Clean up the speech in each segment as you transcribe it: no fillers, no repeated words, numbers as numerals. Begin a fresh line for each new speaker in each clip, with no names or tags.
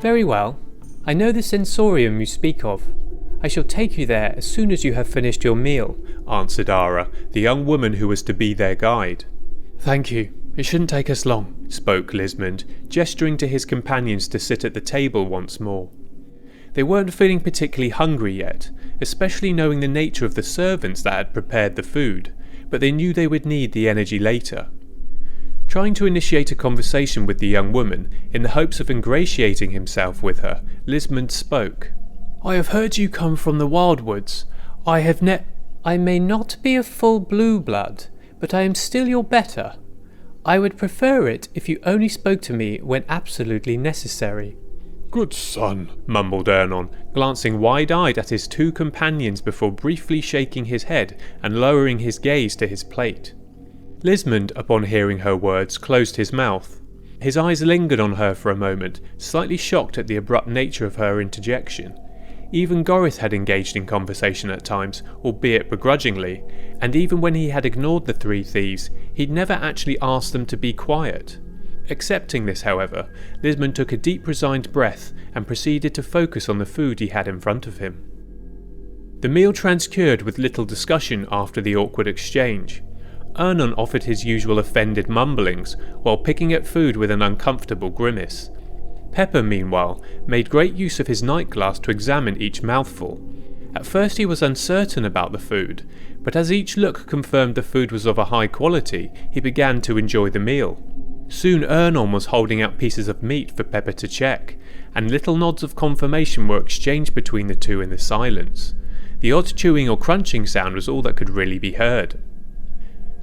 Very well. I know the sensorium you speak of. I shall take you there as soon as you have finished your meal, answered Ara, the young woman who was to be their guide. Thank you. It shouldn't take us long, spoke Lismond, gesturing to his companions to sit at the table once more. They weren't feeling particularly hungry yet, especially knowing the nature of the servants that had prepared the food, but they knew they would need the energy later. Trying to initiate a conversation with the young woman in the hopes of ingratiating himself with her, Lismond spoke. I have heard you come from the wildwoods. I may not be a full blue blood, but I am still your better. I would prefer it if you only spoke to me when absolutely necessary.
Good son, mumbled Ernon, glancing wide-eyed at his two companions before briefly shaking his head and lowering his gaze to his plate. Lismond, upon hearing her words, closed his mouth. His eyes lingered on her for a moment, slightly shocked at the abrupt nature of her interjection. Even Gorith had engaged in conversation at times, albeit begrudgingly, and even when he had ignored the three thieves, he'd never actually asked them to be quiet. Accepting this, however, Lismond took a deep resigned breath and proceeded to focus on the food he had in front of him. The meal transcured with little discussion after the awkward exchange. Ernon offered his usual offended mumblings, while picking at food with an uncomfortable grimace. Pepper, meanwhile, made great use of his night glass to examine each mouthful. At first he was uncertain about the food, but as each look confirmed the food was of a high quality, he began to enjoy the meal. Soon Ernon was holding out pieces of meat for Pepper to check, and little nods of confirmation were exchanged between the two in the silence. The odd chewing or crunching sound was all that could really be heard.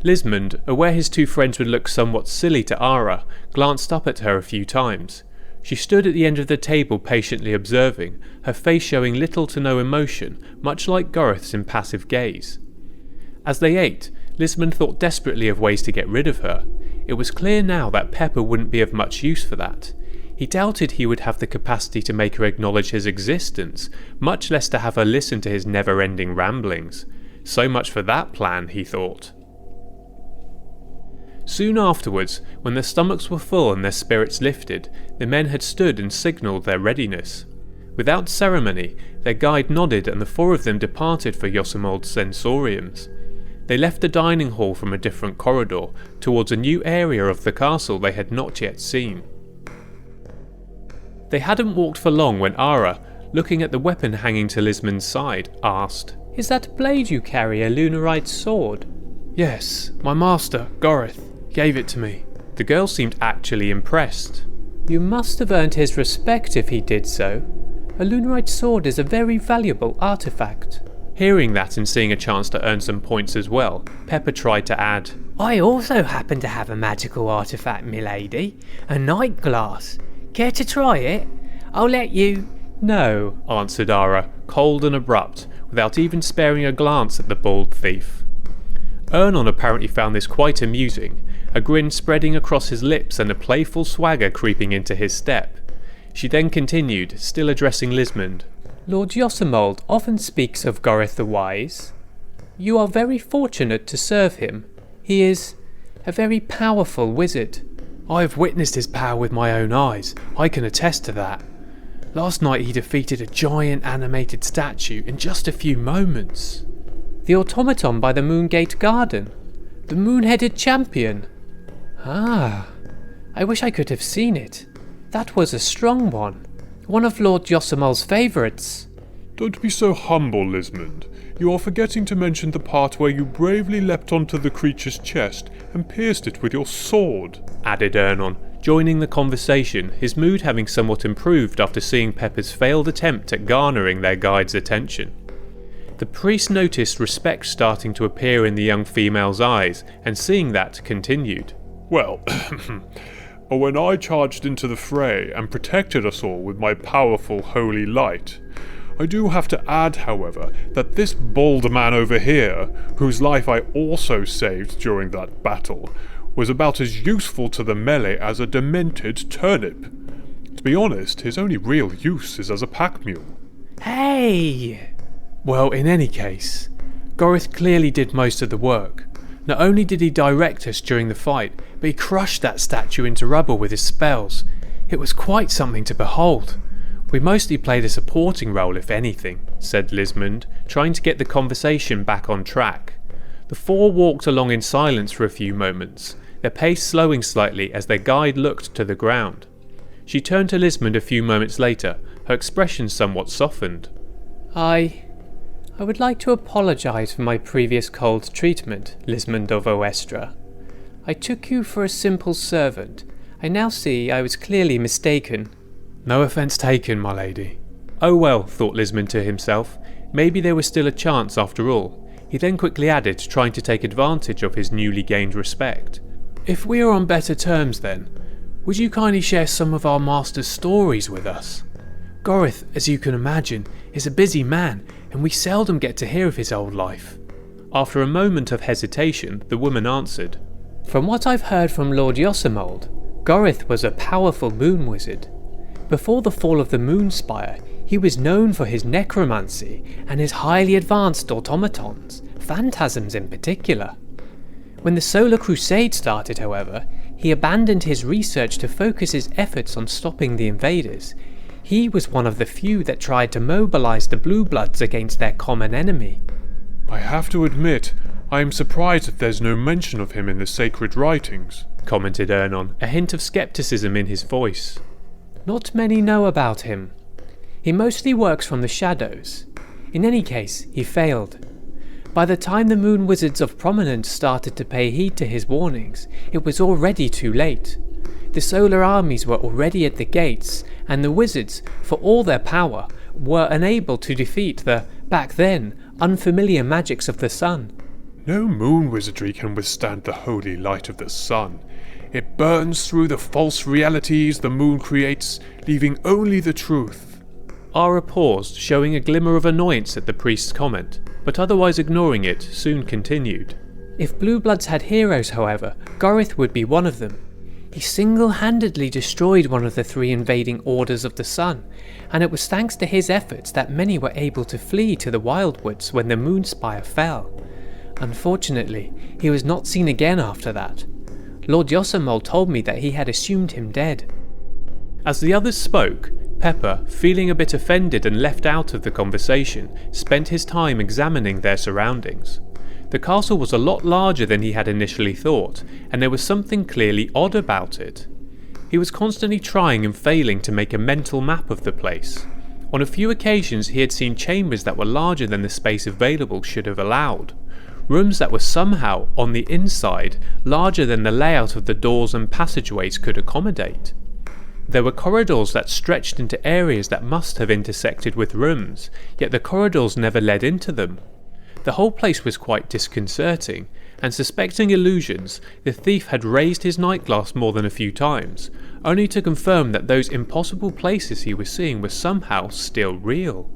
Lismond, aware his two friends would look somewhat silly to Ara, glanced up at her a few times. She stood at the end of the table patiently observing, her face showing little to no emotion, much like Gorith's impassive gaze. As they ate, Lismond thought desperately of ways to get rid of her. It was clear now that Pepper wouldn't be of much use for that. He doubted he would have the capacity to make her acknowledge his existence, much less to have her listen to his never-ending ramblings. So much for that plan, he thought. Soon afterwards, when their stomachs were full and their spirits lifted, the men had stood and signalled their readiness. Without ceremony, their guide nodded and the four of them departed for Yosamold's sensoriums. They left the dining hall from a different corridor, towards a new area of the castle they had not yet seen. They hadn't walked for long when Ara, looking at the weapon hanging to Lismond's side, asked,
Is that blade you carry a Lunarite sword?
Yes, my master, Gorith, gave it to me. The girl seemed actually impressed.
You must have earned his respect if he did so. A Lunarite sword is a very valuable artifact.
Hearing that and seeing a chance to earn some points as well, Pepper tried to add,
I also happen to have a magical artifact, milady. A night glass. Care to try it? I'll let you...
No, answered Ara, cold and abrupt, without even sparing a glance at the bald thief. Ernon apparently found this quite amusing, a grin spreading across his lips and a playful swagger creeping into his step. She then continued, still addressing Lismond.
Lord Yosamold often speaks of Gorith the Wise. You are very fortunate to serve him. He is a very powerful wizard.
I have witnessed his power with my own eyes. I can attest to that. Last night he defeated a giant animated statue in just a few moments.
The automaton by the Moongate Garden. The moon-headed champion. Ah, I wish I could have seen it. That was a strong one. One of Lord Yosamold's favourites.
Don't be so humble, Lismond. You are forgetting to mention the part where you bravely leapt onto the creature's chest and pierced it with your sword,
added Ernon, joining the conversation, his mood having somewhat improved after seeing Pepper's failed attempt at garnering their guide's attention. The priest noticed respect starting to appear in the young female's eyes, and seeing that, continued.
Well, when I charged into the fray and protected us all with my powerful holy light, I do have to add, however, that this bald man over here, whose life I also saved during that battle, was about as useful to the melee as a demented turnip. To be honest, his only real use is as a pack mule.
Hey!
Well, in any case, Gorith clearly did most of the work. Not only did he direct us during the fight, but he crushed that statue into rubble with his spells. It was quite something to behold. We mostly played a supporting role, if anything, said Lismond, trying to get the conversation back on track. The four walked along in silence for a few moments, their pace slowing slightly as their guide looked to the ground. She turned to Lismond a few moments later, her expression somewhat softened.
I would like to apologise for my previous cold treatment, Lismond of Oestra. I took you for a simple servant. I now see I was clearly mistaken.
No offence taken, my lady. Oh well, thought Lismond to himself, maybe there was still a chance after all. He then quickly added, trying to take advantage of his newly gained respect. If we are on better terms then, would you kindly share some of our master's stories with us? Gorith, as you can imagine, is a busy man, and we seldom get to hear of his old life. After a moment of hesitation, the woman answered,
From what I've heard from Lord Yosamold, Gorith was a powerful moon wizard. Before the fall of the moon spire, he was known for his necromancy and his highly advanced automatons, phantasms in particular. When the Solar Crusade started, however, he abandoned his research to focus his efforts on stopping the invaders. He was one of the few that tried to mobilize the Blue Bloods against their common enemy.
I have to admit, I am surprised that there's no mention of him in the sacred writings,
commented Ernon, a hint of skepticism in his voice.
Not many know about him. He mostly works from the shadows. In any case, he failed. By the time the moon wizards of prominence started to pay heed to his warnings, it was already too late. The solar armies were already at the gates, and the wizards, for all their power, were unable to defeat the, back then, unfamiliar magics of the sun.
No moon wizardry can withstand the holy light of the sun. It burns through the false realities the moon creates, leaving only the truth.
Ara paused, showing a glimmer of annoyance at the priest's comment, but otherwise ignoring it, soon continued.
If Blue Bloods had heroes, however, Gorith would be one of them. He single-handedly destroyed one of the three invading Orders of the Sun, and it was thanks to his efforts that many were able to flee to the Wildwoods when the Moonspire fell. Unfortunately, he was not seen again after that. Lord Yosamol told me that he had assumed him dead.
As the others spoke, Pepper, feeling a bit offended and left out of the conversation, spent his time examining their surroundings. The castle was a lot larger than he had initially thought, and there was something clearly odd about it. He was constantly trying and failing to make a mental map of the place. On a few occasions he had seen chambers that were larger than the space available should have allowed. Rooms that were somehow, on the inside, larger than the layout of the doors and passageways could accommodate. There were corridors that stretched into areas that must have intersected with rooms, yet the corridors never led into them. The whole place was quite disconcerting, and suspecting illusions, the thief had raised his night glass more than a few times, only to confirm that those impossible places he was seeing were somehow still real.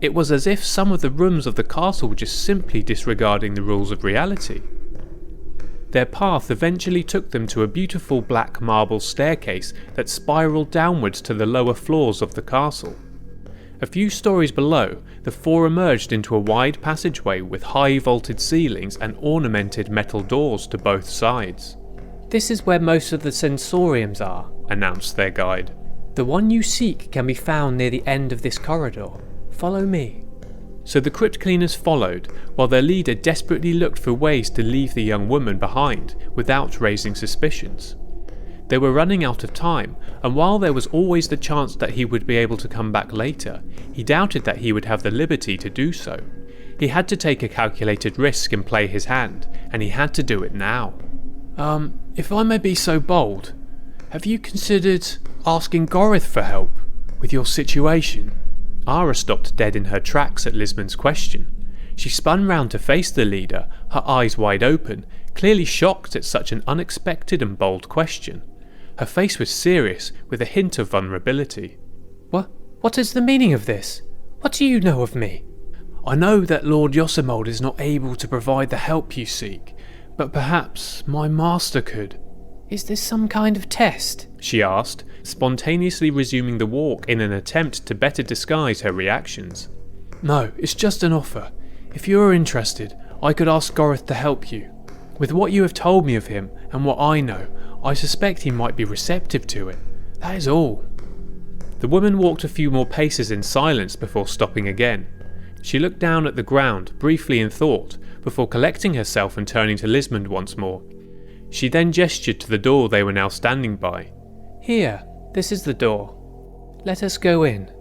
It was as if some of the rooms of the castle were just simply disregarding the rules of reality. Their path eventually took them to a beautiful black marble staircase that spiralled downwards to the lower floors of the castle. A few stories below, the four emerged into a wide passageway with high vaulted ceilings and ornamented metal doors to both sides.
This is where most of the sensoriums are,
announced their guide.
The one you seek can be found near the end of this corridor. Follow me.
So the crypt cleaners followed, while their leader desperately looked for ways to leave the young woman behind without raising suspicions. They were running out of time, and while there was always the chance that he would be able to come back later, he doubted that he would have the liberty to do so. He had to take a calculated risk and play his hand, and he had to do it now. If I may be so bold, have you considered asking Gorith for help with your situation? Ara stopped dead in her tracks at Lismond's question. She spun round to face the leader, her eyes wide open, clearly shocked at such an unexpected and bold question. Her face was serious, with a hint of vulnerability.
What is the meaning of this? What do you know of me?
I know that Lord Yosamold is not able to provide the help you seek, but perhaps my master could.
Is this some kind of test?
She asked, spontaneously resuming the walk in an attempt to better disguise her reactions. No, it's just an offer. If you are interested, I could ask Gorith to help you. With what you have told me of him, and what I know, I suspect he might be receptive to it. That is all. The woman walked a few more paces in silence before stopping again. She looked down at the ground, briefly in thought, before collecting herself and turning to Lismond once more. She then gestured to the door they were now standing by.
Here, this is the door. Let us go in.